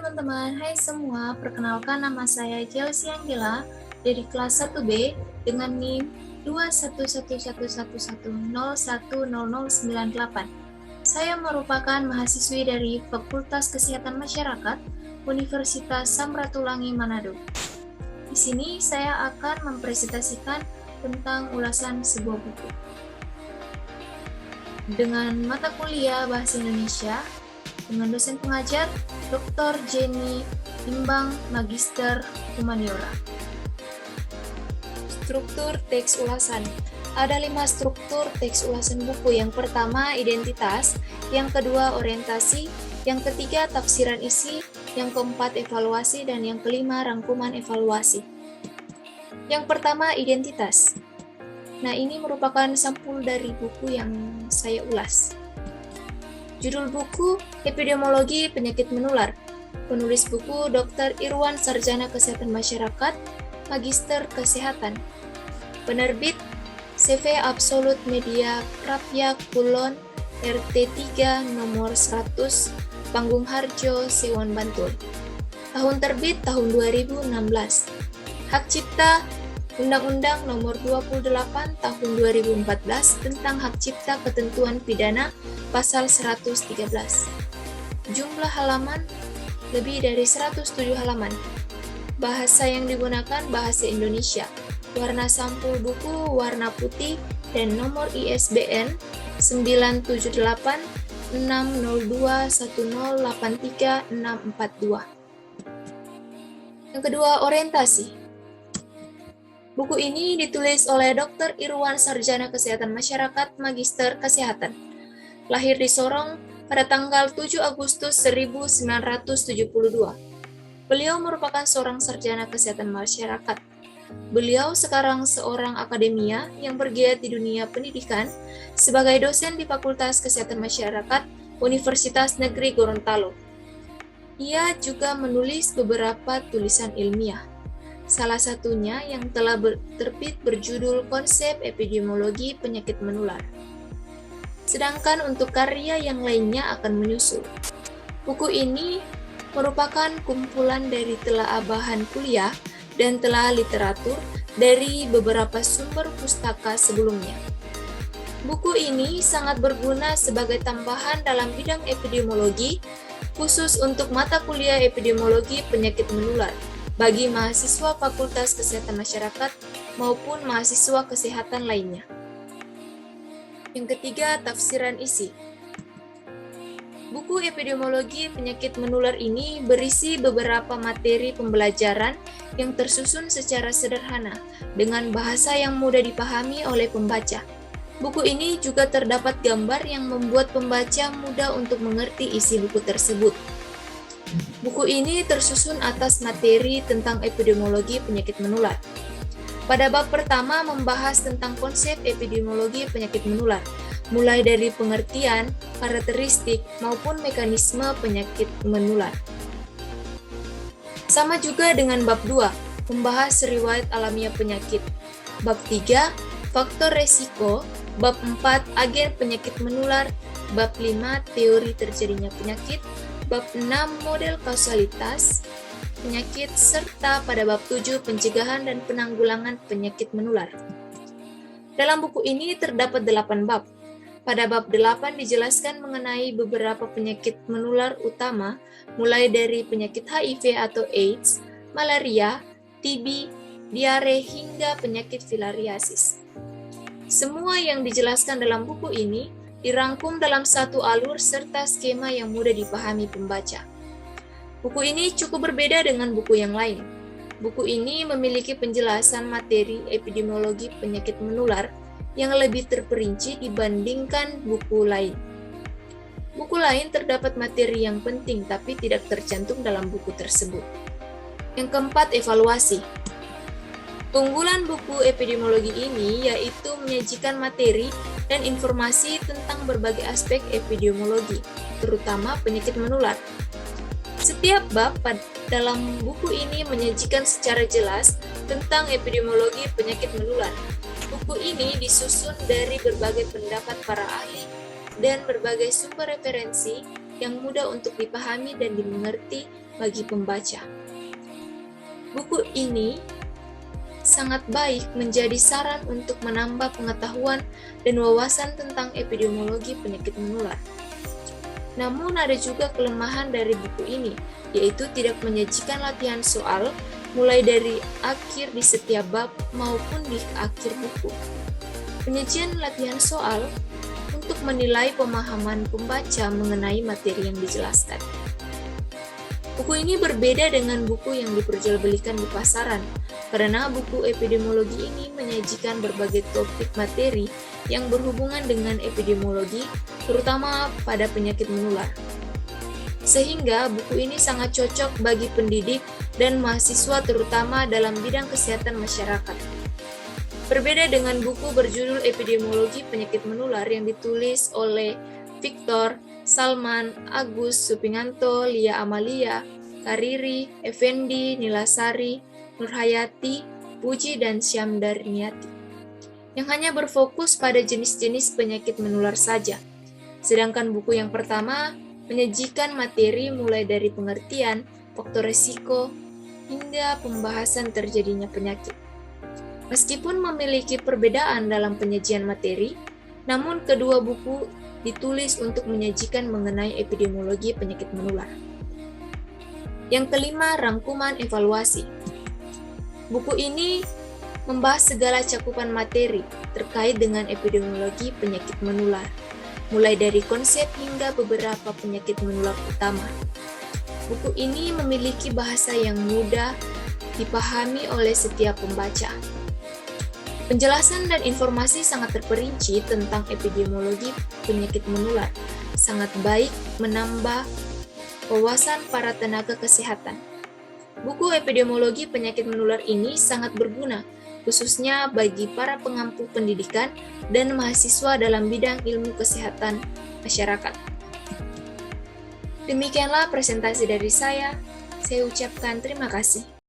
teman-teman, hai semua, perkenalkan nama saya Chelsea Anggela dari kelas 1B dengan NIM 2111110100098. Saya merupakan mahasiswi dari Fakultas Kesehatan Masyarakat Universitas Samratulangi Manado. Di sini saya akan mempresentasikan tentang ulasan sebuah buku. Dengan mata kuliah Bahasa Indonesia, dengan dosen pengajar Dr. Jenny Imbang, Magister Humaniora. Struktur teks ulasan. Ada 5 struktur teks ulasan buku. Yang pertama, identitas. Yang kedua, orientasi. Yang ketiga, tafsiran isi. Yang keempat, evaluasi. Dan yang kelima, rangkuman evaluasi. Yang pertama, identitas. Nah, ini merupakan sampul dari buku yang saya ulas. Judul buku, Epidemiologi Penyakit Menular. Penulis buku, Dr. Irwan Sarjana Kesehatan Masyarakat, Magister Kesehatan. Penerbit, CV Absolut Media Prapya Kulon, RT3 nomor 100, Panggung Harjo, Sewan Bantul. Tahun terbit tahun 2016. Hak Cipta, Undang-Undang Nomor 28 Tahun 2014 tentang Hak Cipta Ketentuan Pidana Pasal 113. Jumlah halaman lebih dari 107 halaman. Bahasa yang digunakan bahasa Indonesia. Warna sampul buku warna putih dan nomor ISBN 978-602-1083-642. Yang kedua, orientasi. Buku ini ditulis oleh Dr. Irwan Sarjana Kesehatan Masyarakat, Magister Kesehatan. Lahir di Sorong pada tanggal 7 Agustus 1972. Beliau merupakan seorang sarjana kesehatan masyarakat. Beliau sekarang seorang akademia yang bergiat di dunia pendidikan sebagai dosen di Fakultas Kesehatan Masyarakat Universitas Negeri Gorontalo. Ia juga menulis beberapa tulisan ilmiah. Salah satunya yang telah terbit berjudul Konsep Epidemiologi Penyakit Menular. Sedangkan untuk karya yang lainnya akan menyusul. Buku ini merupakan kumpulan dari telaah bahan kuliah dan telaah literatur dari beberapa sumber pustaka sebelumnya. Buku ini sangat berguna sebagai tambahan dalam bidang epidemiologi, khusus untuk mata kuliah epidemiologi penyakit menular, bagi mahasiswa Fakultas Kesehatan Masyarakat maupun mahasiswa kesehatan lainnya. Yang ketiga, tafsiran isi. Buku epidemiologi penyakit menular ini berisi beberapa materi pembelajaran yang tersusun secara sederhana dengan bahasa yang mudah dipahami oleh pembaca. Buku ini juga terdapat gambar yang membuat pembaca mudah untuk mengerti isi buku tersebut. Buku ini tersusun atas materi tentang epidemiologi penyakit menular. Pada bab pertama membahas tentang konsep epidemiologi penyakit menular, mulai dari pengertian, karakteristik, maupun mekanisme penyakit menular. Sama juga dengan bab 2, membahas riwayat alamiah penyakit. Bab 3, faktor resiko. Bab 4, agen penyakit menular. Bab 5, teori terjadinya penyakit. Bab 6, model kausalitas penyakit, serta pada bab 7, pencegahan dan penanggulangan penyakit menular. Dalam buku ini terdapat 8 bab. Pada bab 8 dijelaskan mengenai beberapa penyakit menular utama, mulai dari penyakit HIV atau AIDS, malaria, TB, diare, hingga penyakit filariasis. Semua yang dijelaskan dalam buku ini dirangkum dalam satu alur serta skema yang mudah dipahami pembaca. Buku ini cukup berbeda dengan buku yang lain. Buku ini memiliki penjelasan materi epidemiologi penyakit menular yang lebih terperinci dibandingkan buku lain. Buku lain terdapat materi yang penting tapi tidak tercantum dalam buku tersebut. Yang keempat, evaluasi. Keunggulan buku epidemiologi ini yaitu menyajikan materi dan informasi tentang berbagai aspek epidemiologi, terutama penyakit menular. Setiap bab dalam buku ini menyajikan secara jelas tentang epidemiologi penyakit menular. Buku ini disusun dari berbagai pendapat para ahli dan berbagai sumber referensi yang mudah untuk dipahami dan dimengerti bagi pembaca. Buku ini sangat baik menjadi saran untuk menambah pengetahuan dan wawasan tentang epidemiologi penyakit menular. Namun ada juga kelemahan dari buku ini, yaitu tidak menyajikan latihan soal mulai dari akhir di setiap bab maupun di akhir buku. Penyajian latihan soal untuk menilai pemahaman pembaca mengenai materi yang dijelaskan. Buku ini berbeda dengan buku yang diperjualbelikan di pasaran, karena buku epidemiologi ini menyajikan berbagai topik materi yang berhubungan dengan epidemiologi, terutama pada penyakit menular. Sehingga buku ini sangat cocok bagi pendidik dan mahasiswa terutama dalam bidang kesehatan masyarakat. Berbeda dengan buku berjudul Epidemiologi Penyakit Menular yang ditulis oleh Victor, Salman, Agus, Supinganto, Lia Amalia, Kariri, Effendi, Nilasari, Nurhayati, Puji, dan Syamdarniati, yang hanya berfokus pada jenis-jenis penyakit menular saja. Sedangkan buku yang pertama menyajikan materi mulai dari pengertian, faktor risiko, hingga pembahasan terjadinya penyakit. Meskipun memiliki perbedaan dalam penyajian materi, namun kedua buku ditulis untuk menyajikan mengenai epidemiologi penyakit menular. Yang kelima, rangkuman evaluasi. Buku ini membahas segala cakupan materi terkait dengan epidemiologi penyakit menular, mulai dari konsep hingga beberapa penyakit menular utama. Buku ini memiliki bahasa yang mudah dipahami oleh setiap pembaca. Penjelasan dan informasi sangat terperinci tentang epidemiologi penyakit menular, sangat baik menambah wawasan para tenaga kesehatan. Buku epidemiologi penyakit menular ini sangat berguna, khususnya bagi para pengampu pendidikan dan mahasiswa dalam bidang ilmu kesehatan masyarakat. Demikianlah presentasi dari saya ucapkan terima kasih.